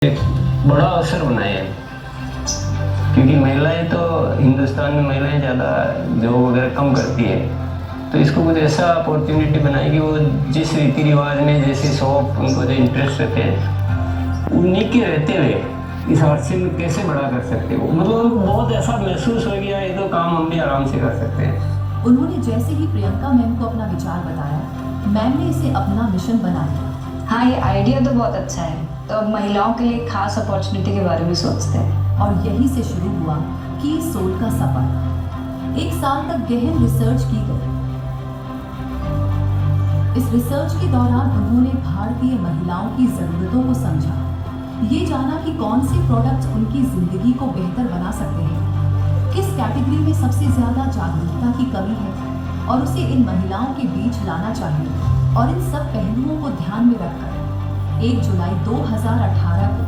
एक बड़ा अवसर बनाया है, क्योंकि महिलाएं तो हिंदुस्तान में महिलाएं ज़्यादा जॉब वगैरह कम करती है। तो इसको कुछ ऐसा अपॉर्चुनिटी बनाए कि वो जिस रीति रिवाज में जैसे शौक उनको जो इंटरेस्ट रहते हैं उन्हीं के रहते हुए इस हादसे में कैसे बड़ा कर सकते हो। मतलब उनको बहुत ऐसा महसूस हो गया ये तो काम हम भी आराम से कर सकते हैं। उन्होंने जैसे ही प्रियंका मैम को अपना विचार बताया, मैम ने इसे अपना मिशन बना लिया। हाँ, ये आइडिया तो बहुत अच्छा है। तो अब महिलाओं के लिए खास अपॉर्चुनिटी के बारे में सोचते हैं। और यही से शुरू हुआ की सोल का सफर। 1 साल तक गहन रिसर्च की गई। इस रिसर्च के दौरान उन्होंने भारतीय महिलाओं की जरूरतों को समझा, ये जाना कि कौन से प्रोडक्ट्स उनकी जिंदगी को बेहतर बना सकते हैं, किस कैटेगरी में सबसे ज्यादा जागरूकता की कमी है और उसे इन महिलाओं के बीच लाना चाहिए। और इन सब पहलुओं को ध्यान में रखकर 1 जुलाई 2018 को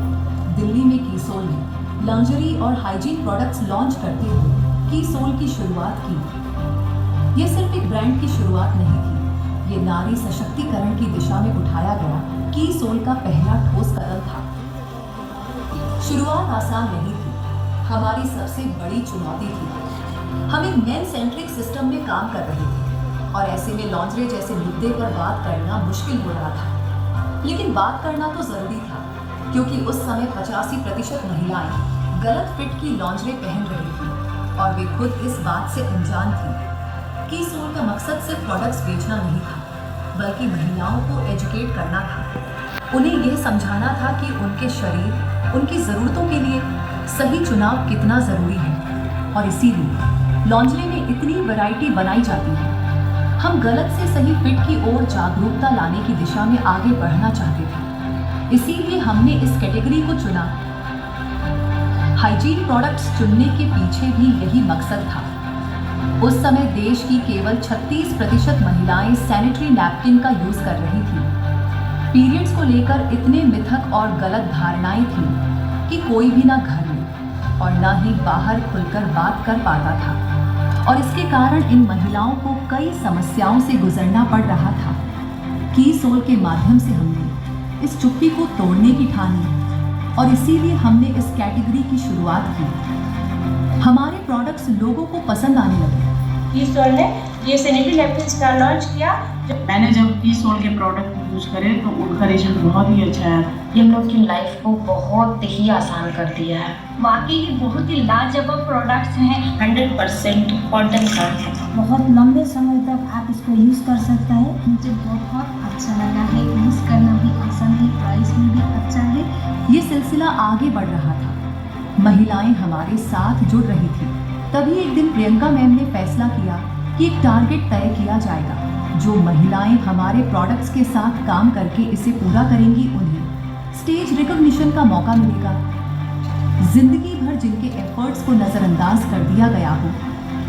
दिल्ली में कीसोल ने लॉन्जरी और हाइजीन प्रोडक्ट्स लॉन्च करते हुए कीसोल की शुरुआत की। ये सिर्फ एक ब्रांड की शुरुआत नहीं थी, ये नारी सशक्तिकरण की दिशा में उठाया गया कीसोल का पहला ठोस कदम था। शुरुआत आसान नहीं थी, हमारी सबसे बड़ी चुनौती थी। हम एक मेन सेंट्रिक सिस्टम में काम कर रहे थे और ऐसे में लॉन्जरी जैसे मुद्दे पर बात करना मुश्किल हो रहा था। लेकिन बात करना तो जरूरी था, क्योंकि उस समय 85% महिलाएं गलत फिट की लॉन्जरी पहन रही थी और वे खुद इस बात से अनजान थी। कीसोल का मकसद सिर्फ प्रोडक्ट्स बेचना नहीं था, बल्कि महिलाओं को एजुकेट करना था। उन्हें यह समझाना था कि उनके शरीर, उनकी ज़रूरतों के लिए सही चुनाव कितना ज़रूरी है। और इसीलिए लॉन्जरी में इतनी वैरायटी बनाई जाती है। हम गलत से सही फिट की ओर जागरूकता लाने की दिशा में आगे बढ़ना चाहते थे, इसीलिए हमने इस कैटेगरी को चुना। हाइजीन प्रोडक्ट्स चुनने के पीछे भी यही मकसद था। उस समय देश की केवल 36% महिलाएं सैनिटरी नैपकिन का यूज कर रही थी। पीरियड्स को लेकर इतने मिथक और गलत धारणाएं थी कि कोई भी ना घर में और ना ही बाहर खुलकर बात कर पाता था, और इसके कारण इन महिलाओं को कई समस्याओं से गुजरना पड़ रहा था। कीसोल के माध्यम से हमने इस चुप्पी को तोड़ने की ठानी और इसीलिए हमने इस कैटेगरी की शुरुआत की। हमारे प्रोडक्ट्स लोगों को पसंद आने लगे। कीसोल ने ये सैनिटरी नैपकिन्स का लॉन्च किया। मैंने जब कीसोल के प्रोडक्ट यूज करे तो उनका रिजल्ट बहुत ही अच्छा है। ये हम लोग की लाइफ को बहुत ही आसान कर दिया है। वाकई ये बहुत ही लाजवाब प्रोडक्ट्स हैं। 100% कॉटन का है। बहुत लंबे समय तक आप इसको यूज़ कर सकते हैं। मुझे बहुत अच्छा लगा है, यूज़ करना भी आसान है, प्राइस में भी अच्छा है। ये सिलसिला आगे बढ़ रहा था, महिलाएं हमारे साथ जुड़ रही थी। तभी एक दिन प्रियंका मैम ने फैसला किया कि एक टारगेट तय किया जाएगा। जो महिलाएं हमारे प्रोडक्ट्स के साथ काम करके इसे पूरा करेंगी उन्हें स्टेज रिकॉग्निशन का मौका मिलेगा। जिंदगी भर जिनके एफर्ट्स को नज़रअंदाज कर दिया गया हो,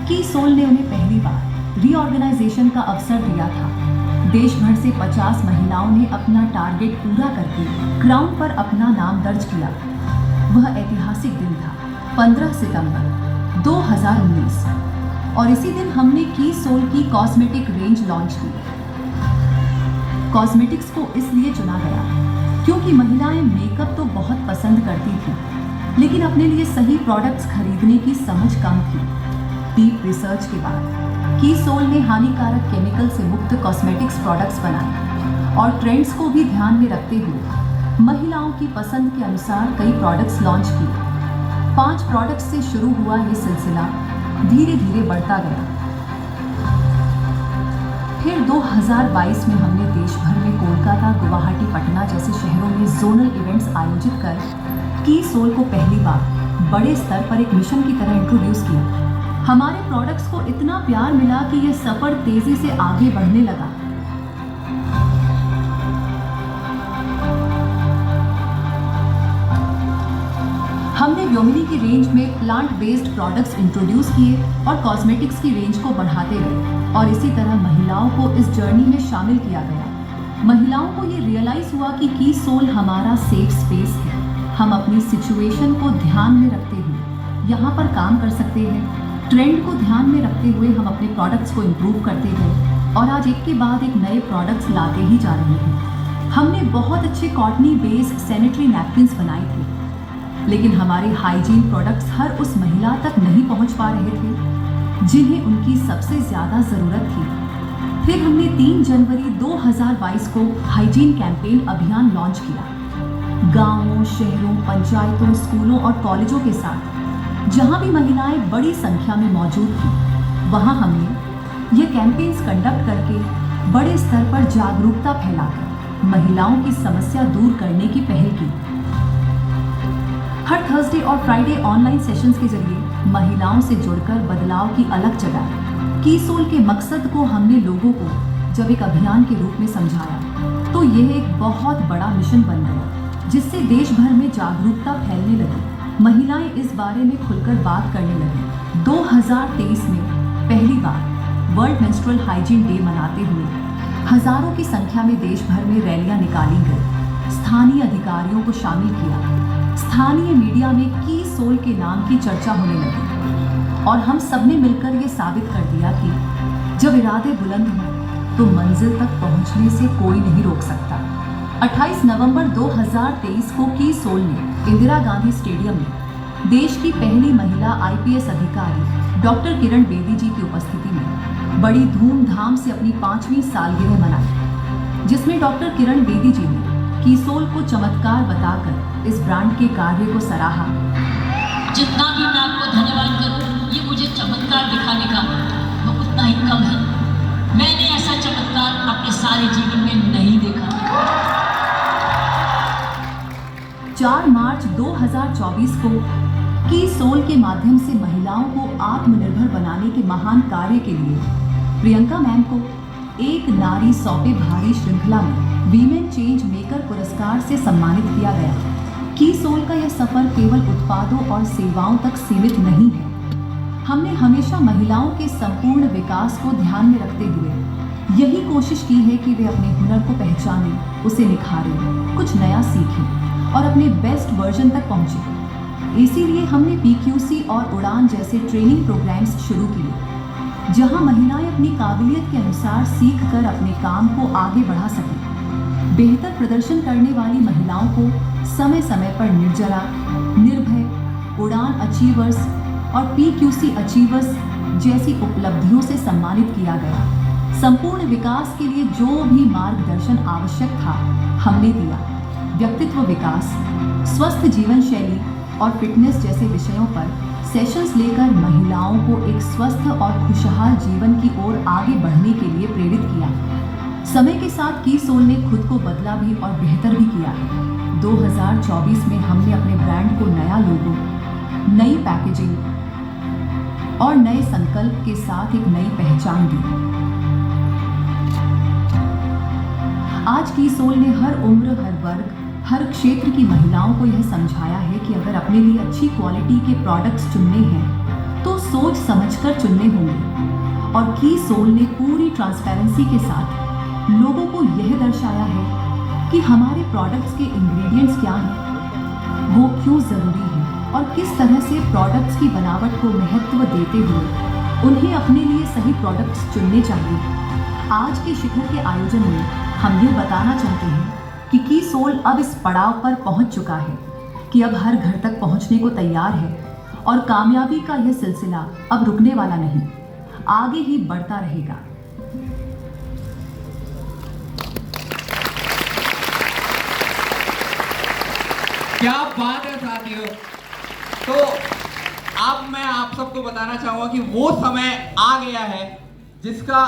कीसोल ने उन्हें पहली बार रीऑर्गेनाइजेशन का अवसर दिया था। देश भर से 50 महिलाओं ने अपना टारगेट पूरा करके क्राउन पर अपना नाम दर्ज किया। वह ऐतिहासिक दिन था, 15 सितंबर 2019, और इसी दिन हमने कीसोल की कॉस्मेटिक रेंज लॉन्च की। कॉस्मेटिक्स को इसलिए चुना गया क्योंकि महिलाएं मेकअप तो बहुत पसंद करती थी, लेकिन अपने लिए सही प्रोडक्ट्स खरीदने की समझ कम थी। डीप रिसर्च के बाद कीसोल ने हानिकारक केमिकल से मुक्त कॉस्मेटिक्स प्रोडक्ट्स बनाए और ट्रेंड्स को भी ध्यान में रखते हुए महिलाओं की पसंद के अनुसार कई प्रोडक्ट्स लॉन्च किए। 5 प्रोडक्ट्स से शुरू हुआ ये सिलसिला धीरे धीरे बढ़ता गया। फिर 2022 में हमने देश भर में कोलकाता, गुवाहाटी, पटना जैसे शहरों में जोनल इवेंट्स आयोजित कर कीसोल को पहली बार बड़े स्तर पर एक मिशन की तरह इंट्रोड्यूस किया। हमारे प्रोडक्ट्स को इतना प्यार मिला कि यह सफर तेजी से आगे बढ़ने लगा। हमने व्योमिनी की रेंज में प्लांट बेस्ड प्रोडक्ट्स इंट्रोड्यूस किए और कॉस्मेटिक्स की रेंज को बढ़ाते गए, और इसी तरह महिलाओं को इस जर्नी में शामिल किया गया। महिलाओं को ये रियलाइज हुआ कि कीसोल हमारा सेफ स्पेस है। हम अपनी सिचुएशन को ध्यान में रखते हुए यहाँ पर काम कर सकते हैं। ट्रेंड को ध्यान में रखते हुए हम अपने प्रोडक्ट्स को इम्प्रूव करते गए और आज एक के बाद एक नए प्रोडक्ट्स लाते ही जा रहे हैं। हमने बहुत अच्छे कॉटनी बेस्ड सैनिटरी नैपकिन्स बनाए थे, लेकिन हमारे हाइजीन प्रोडक्ट्स हर उस महिला तक नहीं पहुंच पा रहे थे जिन्हें उनकी सबसे ज़्यादा ज़रूरत थी। फिर हमने 3 जनवरी 2022 को हाइजीन कैंपेन अभियान लॉन्च किया। गांवों, शहरों, पंचायतों, स्कूलों और कॉलेजों के साथ जहां भी महिलाएं बड़ी संख्या में मौजूद थी, वहां हमने ये कैंपेन्स कंडक्ट करके बड़े स्तर पर जागरूकता फैलाकर महिलाओं की समस्या दूर करने की पहल की। हर थर्सडे और फ्राइडे ऑनलाइन सेशंस के जरिए महिलाओं से जुड़कर बदलाव की अलग जगह कीसोल के मकसद को हमने लोगों को जब एक अभियान के रूप में समझाया तो यह एक बहुत बड़ा मिशन बन गया, जिससे देश भर में जागरूकता फैलने लगी। महिलाएं इस बारे में खुलकर बात करने लगी। 2023 में पहली बार वर्ल्ड मेंस्ट्रुअल हाइजीन डे मनाते हुए हजारों की संख्या में देश भर में रैलियां निकाली गई। स्थानीय अधिकारियों को शामिल किया। स्थानीय मीडिया में कीसोल के नाम की चर्चा होने लगी और हम सब ने मिलकर ये साबित कर दिया कि जब इरादे बुलंद हों तो मंजिल तक पहुंचने से कोई नहीं रोक सकता। 28 नवंबर 2023 को कीसोल ने इंदिरा गांधी स्टेडियम में देश की पहली महिला IPS अधिकारी डॉक्टर किरण बेदी जी की उपस्थिति में बड़ी धूमधाम से अपनी 5वीं सालगिरह मनाई, जिसमें डॉक्टर किरण बेदी जी ने कीसोल को चमत्कार बताकर इस ब्रांड के कार्य को सराहा। जितना भी मैं आपको धन्यवाद करूं, ये मुझे चमत्कार दिखाने का वो उतना ही कम है। मैंने ऐसा चमत्कार अपने सारे जीवन में नहीं देखा। 4 मार्च 2024 को कीसोल के माध्यम से महिलाओं को आत्मनिर्भर बनाने के महान कार्य के लिए प्रियंका मैम को एक नारी सौंपे भारी श्रृंखला में वीमेन चेंज मेकर पुरस्कार से सम्मानित किया गया। कीसोल का यह सफर केवल उत्पादों और सेवाओं तक सीमित नहीं है। हमने हमेशा महिलाओं के संपूर्ण विकास को ध्यान में रखते हुए यही कोशिश की है कि वे अपने हुनर को पहचानें, उसे निखारें, कुछ नया सीखें और अपने बेस्ट वर्जन तक पहुंचे। इसीलिए हमने PQC और उड़ान जैसे ट्रेनिंग प्रोग्राम्स शुरू किए, जहां महिलाएं अपनी काबिलियत के अनुसार सीख कर अपने काम को आगे बढ़ा सकें। बेहतर प्रदर्शन करने वाली महिलाओं को समय समय पर निर्जरा, निर्भय, उड़ान अचीवर्स और PQC अचीवर्स जैसी उपलब्धियों से सम्मानित किया गया। संपूर्ण विकास के लिए जो भी मार्गदर्शन आवश्यक था हमने दिया। व्यक्तित्व विकास, स्वस्थ जीवन शैली और फिटनेस जैसे विषयों पर सेशंस लेकर महिलाओं को एक स्वस्थ और खुशहाल जीवन की ओर आगे बढ़ने के लिए प्रेरित किया। समय के साथ कीसोल ने खुद को बदला भी और बेहतर भी किया। 2024 में हमने अपने ब्रांड को नया लोगो, नई पैकेजिंग और नए संकल्प के साथ एक नई पहचान दी। आज कीसोल ने हर उम्र, हर वर्ग, हर क्षेत्र की महिलाओं को यह समझाया है कि अगर अपने लिए अच्छी क्वालिटी के प्रोडक्ट्स चुनने हैं तो सोच समझकर चुनने होंगे। और कीसोल ने पूरी ट्रांसपेरेंसी के साथ लोगों को यह दर्शाया है कि हमारे प्रोडक्ट्स के इंग्रेडिएंट्स क्या हैं, वो क्यों ज़रूरी है और किस तरह से प्रोडक्ट्स की बनावट को महत्व देते हुए उन्हें अपने लिए सही प्रोडक्ट्स चुनने चाहिए। आज के शिखर के आयोजन में हम ये बताना चाहते हैं कि कीसोल अब इस पड़ाव पर पहुंच चुका है कि अब हर घर तक पहुंचने को तैयार है और कामयाबी का यह सिलसिला अब रुकने वाला नहीं, आगे ही बढ़ता रहेगा। क्या बात है साथियों। तो अब मैं आप सबको बताना चाहूंगा कि वो समय आ गया है जिसका